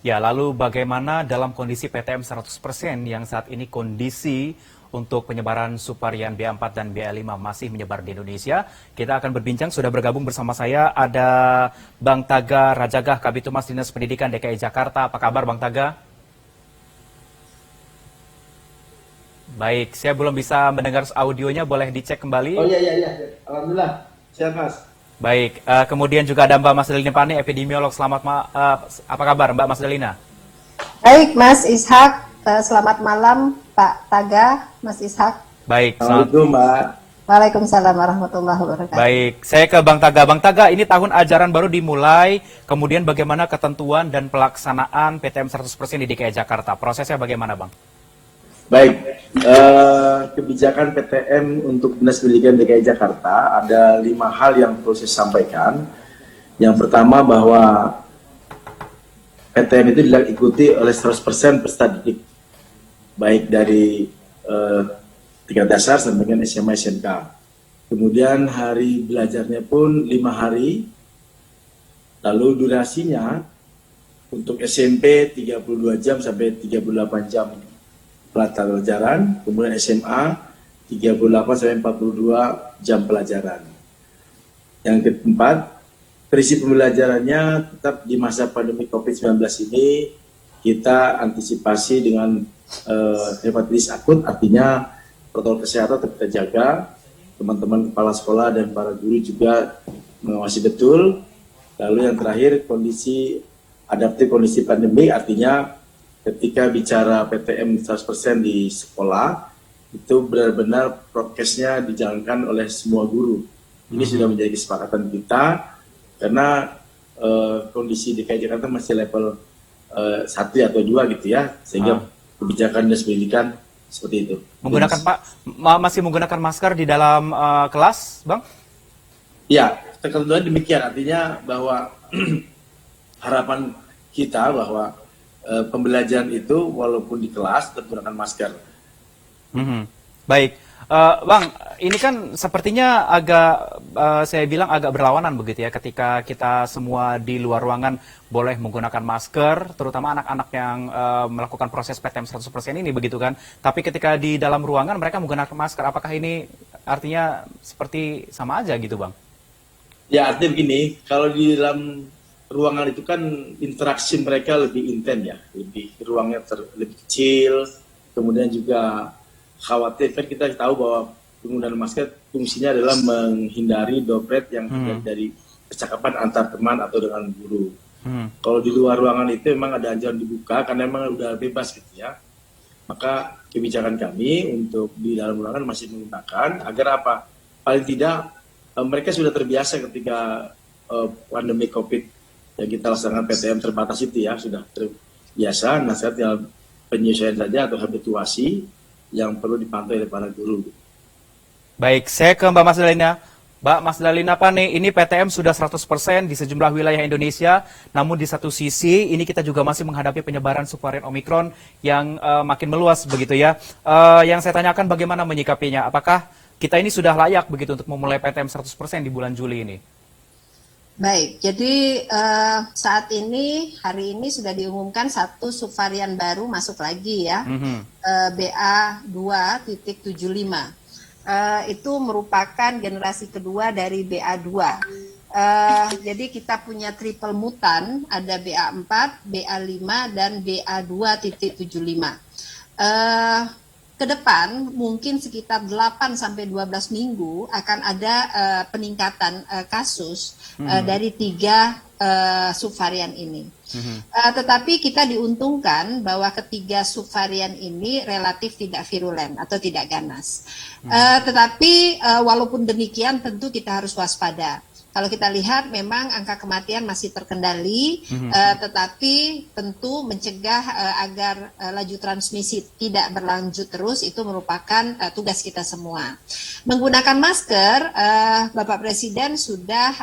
Ya, lalu bagaimana dalam kondisi PTM 100% yang saat ini kondisi untuk penyebaran subvarian BA4 dan BA5 masih menyebar di Indonesia? Kita akan berbincang, sudah bergabung bersama saya ada Bang Taga Rajagah, Kabid Humas Dinas Pendidikan DKI Jakarta. Apa kabar Bang Taga? Baik, saya belum bisa mendengar audionya, boleh dicek Oh, kembali? iya, iya, iya. Alhamdulillah. Siap, Mas. Baik, kemudian juga ada Mbak Mas Dalina Pane, epidemiolog. Apa kabar Mbak Mas Dalina? Baik, Mas Ishak. Selamat malam, Pak Taga, Mas Ishak. Baik, selamat. Assalamualaikum, Mbak. Waalaikumsalam warahmatullahi wabarakatuh. Baik, saya ke Bang Taga. Bang Taga, ini tahun ajaran baru dimulai, kemudian bagaimana ketentuan dan pelaksanaan PTM 100% di DKI Jakarta? Prosesnya bagaimana, Bang? Baik, kebijakan PTM untuk Dinas Pendidikan DKI Jakarta ada 5 hal yang perlu saya sampaikan. Yang pertama bahwa PTM itu diikuti oleh 100% peserta didik, baik dari tingkat dasar sampai dengan SMA SMK. Kemudian hari belajarnya pun 5 hari, lalu durasinya untuk SMP 32 jam sampai 38 jam pelajaran, kemudian SMA 38 sampai 42 jam pelajaran. Yang keempat, prinsip pembelajarannya tetap di masa pandemi COVID-19 ini kita antisipasi dengan hepatitis akut, artinya protokol kesehatan tetap kita jaga, teman-teman kepala sekolah dan para guru juga mengawasi betul. Lalu yang terakhir, kondisi adaptif kondisi pandemi, artinya ketika bicara PTM 100% di sekolah, itu benar-benar prokesnya dijalankan oleh semua guru. Ini sudah menjadi kesepakatan kita, karena kondisi DKI Jakarta masih level 1 atau 2 gitu ya, sehingga kebijakan Dinas Pendidikan seperti itu. Masih menggunakan masker di dalam kelas, Bang? Ya, ketentuan demikian, artinya bahwa harapan kita bahwa pembelajaran itu walaupun di kelas tetap menggunakan masker. Baik, Bang, ini kan sepertinya agak saya bilang agak berlawanan begitu ya, ketika kita semua di luar ruangan boleh menggunakan masker, terutama anak-anak yang melakukan proses PTM 100% ini begitu kan. Tapi ketika di dalam ruangan mereka menggunakan masker, apakah ini artinya seperti sama aja gitu, Bang? Ya, artinya begini, kalau di dalam ruangan itu kan interaksi mereka lebih intens ya, ruangnya lebih kecil, kemudian juga khawatir, kan kita tahu bahwa penggunaan masker fungsinya adalah menghindari droplet yang terjadi dari percakapan antar teman atau dengan guru. Kalau di luar ruangan itu memang ada anjuran dibuka karena memang udah bebas gitu ya. Maka kebijakan kami untuk di dalam ruangan masih menggunakan agar apa? Paling tidak mereka sudah terbiasa ketika pandemi COVID yang kita laksanakan PTM terbatas itu ya, sudah terbiasa. Nah, saya tinggal penyesuaian saja atau habituasi yang perlu dipantau oleh para guru. Baik, saya ke Mbak Mas Dalina. Mbak Mas Dalina Pane, ini PTM sudah 100% di sejumlah wilayah Indonesia, namun di satu sisi ini kita juga masih menghadapi penyebaran subvarian Omikron yang makin meluas begitu ya. Yang saya tanyakan bagaimana menyikapinya? Apakah kita ini sudah layak begitu untuk memulai PTM 100% di bulan Juli ini? Baik, jadi saat ini, hari ini sudah diumumkan satu subvarian baru masuk lagi ya, BA2.75. Itu merupakan generasi kedua dari BA2. Jadi kita punya triple mutan, ada BA4, BA5, dan BA2.75. Ke depan mungkin sekitar 8 sampai 12 minggu akan ada peningkatan kasus dari 3 subvarian ini. Tetapi kita diuntungkan bahwa ketiga subvarian ini relatif tidak virulen atau tidak ganas. Tetapi walaupun demikian tentu kita harus waspada. Kalau kita lihat memang angka kematian masih terkendali, tetapi tentu mencegah agar laju transmisi tidak berlanjut terus itu merupakan tugas kita semua. Menggunakan masker, Bapak Presiden sudah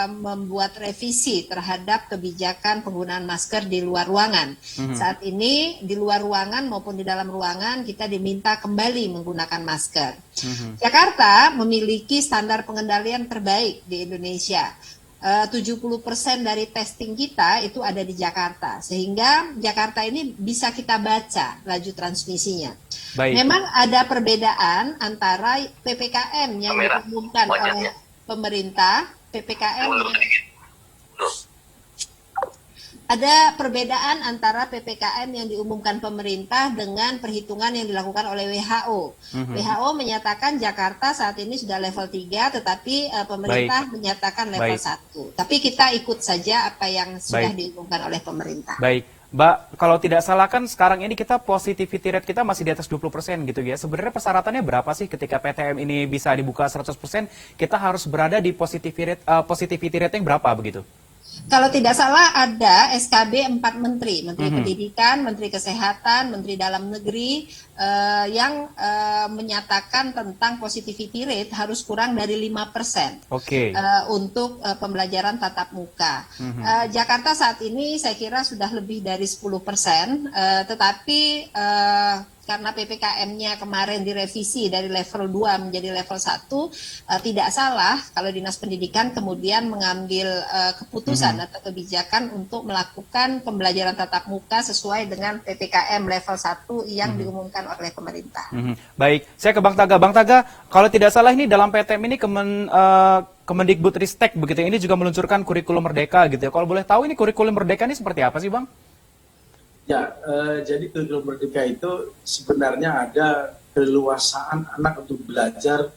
membuat revisi terhadap kebijakan penggunaan masker di luar ruangan. Saat ini di luar ruangan maupun di dalam ruangan kita diminta kembali menggunakan masker. Jakarta memiliki standar pengendalian terbaik di Indonesia. 70% dari testing kita itu ada di Jakarta, sehingga Jakarta ini bisa kita baca laju transmisinya. Baik. Memang ada perbedaan antara PPKM yang diumumkan oleh pemerintah, PPKM ada perbedaan antara PPKM yang diumumkan pemerintah dengan perhitungan yang dilakukan oleh WHO. WHO menyatakan Jakarta saat ini sudah level 3, tetapi pemerintah menyatakan level 1. Tapi kita ikut saja apa yang sudah diumumkan oleh pemerintah. Baik, Mbak, kalau tidak salah kan sekarang ini kita positivity rate kita masih di atas 20% gitu ya. Sebenarnya persyaratannya berapa sih ketika PTM ini bisa dibuka 100%, kita harus berada di positivity rate yang berapa begitu? Kalau tidak salah ada SKB 4 menteri, Menteri Pendidikan, Menteri Kesehatan, Menteri Dalam Negeri yang menyatakan tentang positivity rate harus kurang dari 5% untuk pembelajaran tatap muka. Jakarta saat ini saya kira sudah lebih dari 10%, tetapi karena PPKM-nya kemarin direvisi dari level 2 menjadi level 1, tidak salah kalau Dinas Pendidikan kemudian mengambil keputusan atau kebijakan untuk melakukan pembelajaran tatap muka sesuai dengan PPKM level 1 yang diumumkan oleh pemerintah. Baik, saya ke Bang Taga. Bang Taga, kalau tidak salah ini dalam PTM ini Kemendikbudristek begitu, ini juga meluncurkan kurikulum merdeka gitu ya. Kalau boleh tahu ini kurikulum merdeka ini seperti apa sih, Bang? Ya, jadi kurikulum merdeka itu sebenarnya ada keleluasaan anak untuk belajar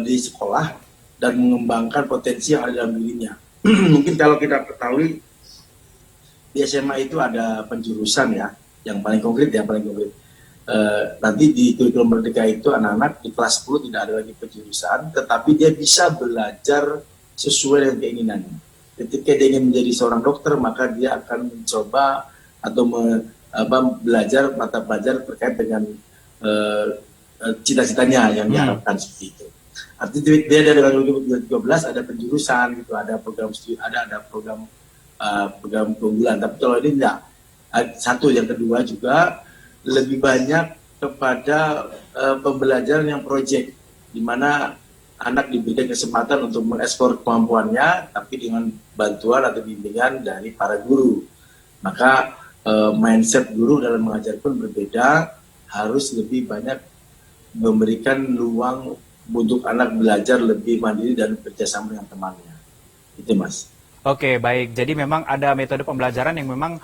di sekolah dan mengembangkan potensi yang ada dalam dirinya. Mungkin kalau kita ketahui di SMA itu ada penjurusan ya, yang paling konkret. Nanti di kurikulum merdeka itu anak-anak di kelas 10 tidak ada lagi penjurusan, tetapi dia bisa belajar sesuai dengan keinginannya. Ketika dia ingin menjadi seorang dokter, maka dia akan mencoba atau belajar mata pelajaran terkait dengan cita-citanya yang diharapkan seperti itu. Artinya dia dari 2013 ada penjurusan gitu, ada program studi, ada program keunggulan. Tapi kalau ini enggak. Satu, yang kedua juga lebih banyak kepada pembelajaran yang proyek, di mana anak diberikan kesempatan untuk mengeksplor kemampuannya, tapi dengan bantuan atau bimbingan dari para guru. Maka mindset guru dalam mengajar pun berbeda, harus lebih banyak memberikan ruang untuk anak belajar lebih mandiri dan bekerjasama dengan temannya. Itu, Mas. Oke, baik. Jadi memang ada metode pembelajaran yang memang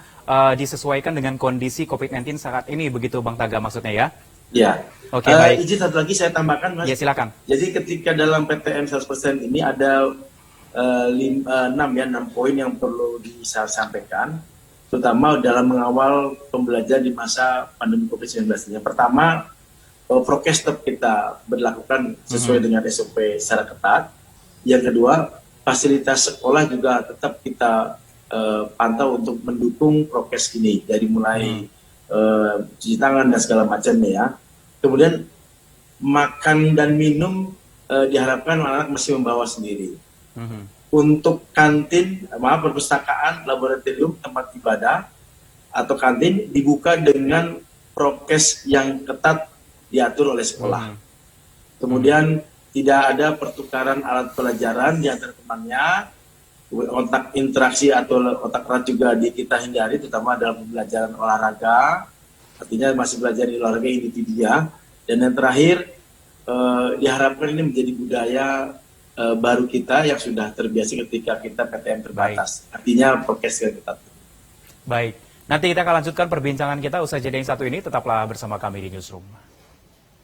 disesuaikan dengan kondisi COVID-19 saat ini, begitu Bang Taga maksudnya ya? Ya. Oke, baik. Izin satu lagi saya tambahkan, Mas. Ya, silakan. Jadi ketika dalam PTM 100% ini ada 6 poin yang perlu disampaikan, terutama dalam mengawal pembelajaran di masa pandemi COVID-19. Yang pertama, prokes tetap kita berlakukan sesuai dengan SOP secara ketat. Yang kedua, fasilitas sekolah juga tetap kita pantau untuk mendukung prokes ini, dari mulai cuci tangan dan segala macamnya ya. Kemudian makan dan minum diharapkan anak-anak masih membawa sendiri. Untuk kantin, perpustakaan, laboratorium, tempat ibadah, atau kantin dibuka dengan prokes yang ketat diatur oleh sekolah. Kemudian tidak ada pertukaran alat pelajaran di antara temannya, otak interaksi atau otak erat juga kita hindari, terutama dalam pembelajaran olahraga, artinya masih belajar di olahraga individu ya. Dan yang terakhir, diharapkan ini menjadi budaya baru kita yang sudah terbiasa ketika kita PTM terbatas. Artinya prokes yang ketat. Baik, nanti kita akan lanjutkan perbincangan kita usai jeda yang satu ini. Tetaplah bersama kami di Newsroom.